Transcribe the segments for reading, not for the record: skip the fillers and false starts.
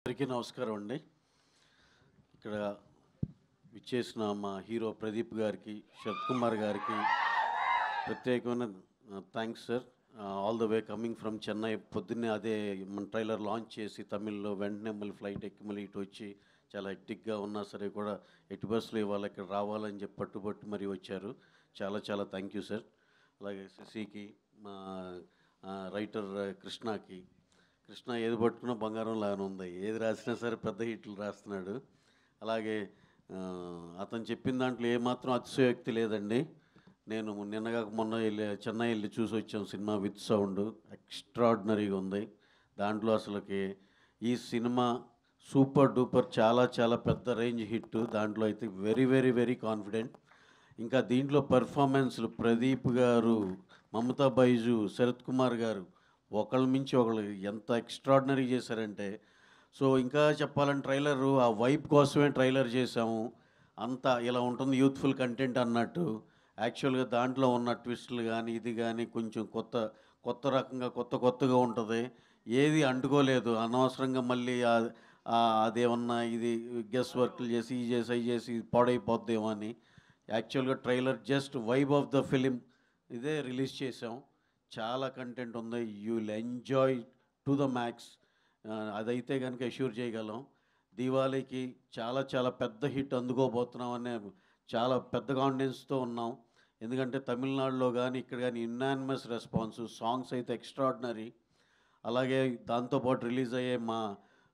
అందరికీ నమస్కారం అండి. ఇక్కడ విచ్చేసిన మా హీరో ప్రదీప్ గారికి, శరత్ కుమార్ గారికి ప్రత్యేకమైన thanks sir. All the way coming from Chennai. పొద్దున్నే అదే మన ట్రైలర్ లాంచ్ చేసి తమిళ్లో వెంటనే మళ్ళీ ఫ్లైట్ ఎక్కి మళ్ళీ ఇటు వచ్చి చాలా హెక్టిక్గా ఉన్నా సరే కూడా ఎట్టి బస్సులో ఇవాళ ఇక్కడ రావాలని చెప్పి పట్టుబట్టి మరీ వచ్చారు. చాలా చాలా థ్యాంక్ యూ సార్. అలాగే శశికి, మా రైటర్ కృష్ణకి. కృష్ణ ఏది పట్టుకున్నా బంగారం లాగానే ఉంది, ఏది రాసినా సరే పెద్ద హిట్లు రాస్తున్నాడు. అలాగే అతను చెప్పిన దాంట్లో ఏమాత్రం అతిశయోక్తి లేదండి. నేను నిన్నగా మొన్న చెన్నై వెళ్ళి చూసి వచ్చాం సినిమా విత్ సౌండ్. ఎక్స్ట్రాడినరీగా ఉంది. దాంట్లో అసలుకి ఈ సినిమా సూపర్ డూపర్ చాలా చాలా పెద్ద రేంజ్ హిట్. దాంట్లో అయితే వెరీ వెరీ వెరీ కాన్ఫిడెంట్. ఇంకా దీంట్లో పెర్ఫార్మెన్స్లు ప్రదీప్ గారు, మమతా బైజు, శరత్ కుమార్ గారు ఒకళ్ళ మించి ఒకళ్ళు ఎంత ఎక్స్ట్రాడినరీ చేశారంటే, సో ఇంకా చెప్పాలంటే ట్రైలరు ఆ వైబ్ కోసమే ట్రైలర్ చేసాము. అంతా ఇలా ఉంటుంది యూత్ఫుల్ కంటెంట్ అన్నట్టు. యాక్చువల్గా దాంట్లో ఉన్న ట్విస్టులు కానీ ఇది కానీ కొంచెం కొత్త రకంగా కొత్తగా ఉంటుంది. ఏది అంటుకోలేదు. అనవసరంగా మళ్ళీ అదేమన్నా ఇది గెస్ వర్క్లు చేసి ఇది చేసి అవి చేసి పాడైపోద్దేమో అని. యాక్చువల్గా trailer just vibe of the film ఇదే రిలీజ్ చేసాం. చాలా కంటెంట్ ఉంది. You will enjoy to the max. అదైతే కనుక అష్యూర్ చేయగలం. దీవాళీకి చాలా చాలా పెద్ద హిట్ అందుకోబోతున్నాం అనే చాలా పెద్ద కాన్ఫిడెన్స్తో ఉన్నాం. ఎందుకంటే తమిళనాడులో కానీ ఇక్కడ కానీ యునానిమస్ రెస్పాన్స్. సాంగ్స్ అయితే ఎక్స్ట్రాడినరీ. అలాగే దాంతోపాటు రిలీజ్ అయ్యే మా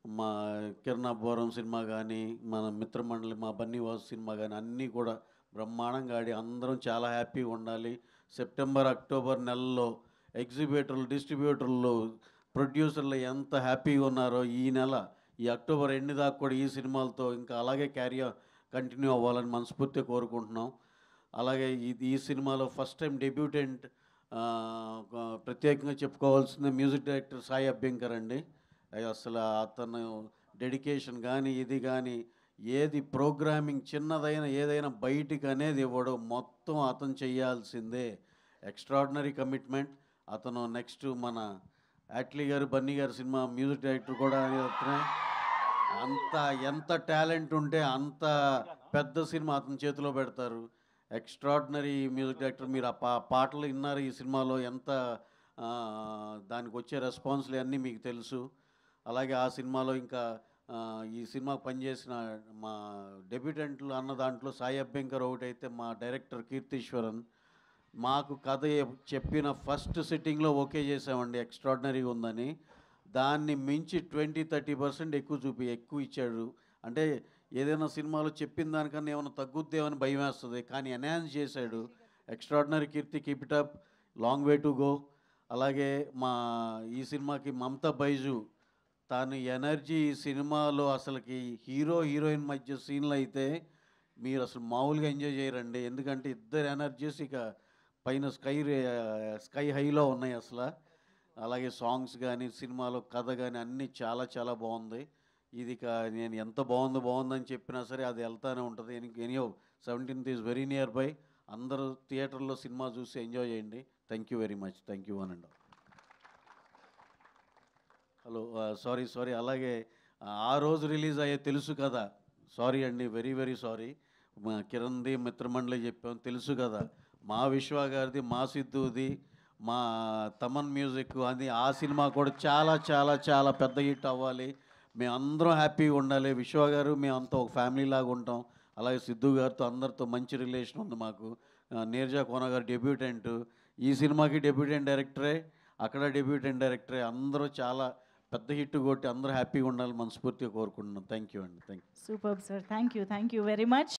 మా కిరణాపురం సినిమా కానీ, మన మిత్రమండలి మా బన్నీవాసు సినిమా కానీ అన్నీ కూడా బ్రహ్మాండంగా ఆడి అందరం చాలా హ్యాపీగా ఉండాలి. సెప్టెంబర్ అక్టోబర్ నెలలో ఎగ్జిబిటర్లు, డిస్ట్రిబ్యూటర్లు, ప్రొడ్యూసర్లు ఎంత హ్యాపీగా ఉన్నారో ఈ నెల ఈ అక్టోబర్ ఎండ్ దాకా కూడా ఈ సినిమాలతో ఇంకా అలాగే కంటిన్యూ అవ్వాలని మనస్ఫూర్తిగా కోరుకుంటున్నాం. అలాగే ఈ సినిమాలో ఫస్ట్ టైం డెబ్యూటెంట్ ప్రత్యేకంగా చెప్పుకోవాల్సింది మ్యూజిక్ డైరెక్టర్ సాయి అభ్యంకర్ అండి. అసలు అతను డెడికేషన్ కానీ ఇది కానీ ఏది ప్రోగ్రామింగ్ చిన్నదైనా ఏదైనా బయటికి అనేది ఇవ్వడు, మొత్తం అతను చేయాల్సిందే. Extraordinary commitment. అతను నెక్స్ట్ మన యాట్లీ గారు, బన్నీ గారు సినిమా మ్యూజిక్ డైరెక్టర్ కూడా అతనే. ఎంత టాలెంట్ ఉంటే అంత పెద్ద సినిమా అతని చేతిలో పెడతారు. Extraordinary music director. మీరు ఆ పాటలు విన్నారు ఈ సినిమాలో, ఎంత దానికి వచ్చే రెస్పాన్స్లు అన్నీ మీకు తెలుసు. అలాగే ఆ సినిమాలో ఇంకా ఈ సినిమాకు పనిచేసిన మా డెబ్యూటెంట్లు అన్న దాంట్లో సాయి అభ్యంకర్ ఒకటైతే మా డైరెక్టర్ కీర్తీశ్వరన్. మాకు కథ చెప్పిన ఫస్ట్ సిట్టింగ్లో ఓకే చేసామండి, ఎక్స్ట్రాడినరీగా ఉందని. దాన్ని మించి 20-30% ఎక్కువ ఇచ్చాడు. అంటే ఏదైనా సినిమాలో చెప్పిన దానికన్నా ఏమైనా తగ్గుద్దేమని భయం వేస్తుంది, కానీ ఎన్హాన్స్ చేశాడు. Extraordinary Keerthy, keep it up, long way to go. అలాగే ఈ సినిమాకి మమతా బైజు, తాను ఎనర్జీ ఈ సినిమాలో అసలుకి హీరో హీరోయిన్ మధ్య సీన్లు అయితే మీరు అసలు మామూలుగా ఎంజాయ్ చేయరండి. ఎందుకంటే ఇద్దరు ఎనర్జీస్ ఇక పైన స్కై హైలో ఉన్నాయి అసలు. అలాగే సాంగ్స్ కానీ సినిమాలో కథ కానీ అన్నీ చాలా చాలా బాగుంది. ఇది నేను ఎంత బాగుందని చెప్పినా సరే అది వెళ్తానే ఉంటుంది. Anyhow 17th is very near by. అందరూ థియేటర్లో సినిమా చూసి ఎంజాయ్ చేయండి. Thank you very much. Thank you అనండి. Hello, sorry. అలాగే ఆ రోజు రిలీజ్ అయ్యే తెలుసు కదా, సారీ అండి, వెరీ వెరీ సారీ. మా కిరణ్ది మిత్రమండలి చెప్పాం, తెలుసు కదా, మా విశ్వ గారిది, మా సిద్ధుది, మా తమన్ మ్యూజిక్ అది. ఆ సినిమా కూడా చాలా చాలా చాలా పెద్ద హిట్ అవ్వాలి. మేమందరం హ్యాపీగా ఉండాలి. విశ్వ గారు మేమంతా ఒక ఫ్యామిలీ లాగా ఉంటాం. అలాగే సిద్ధు గారితో అందరితో మంచి రిలేషన్ ఉంది మాకు. నీరజా కోన గారు డెబ్యూటెంట్, ఈ సినిమాకి డెబ్యూటెంట్ డైరెక్టరే, అక్కడ డెబ్యూటెంట్ డైరెక్టరే. అందరూ చాలా పెద్ద హిట్ కొట్టి అందరూ హ్యాపీగా ఉండాలని మనస్ఫూర్తిగా కోరుకుంటున్నాం. థ్యాంక్ యూ అండి. Thank you. Super sir. Thank you very much.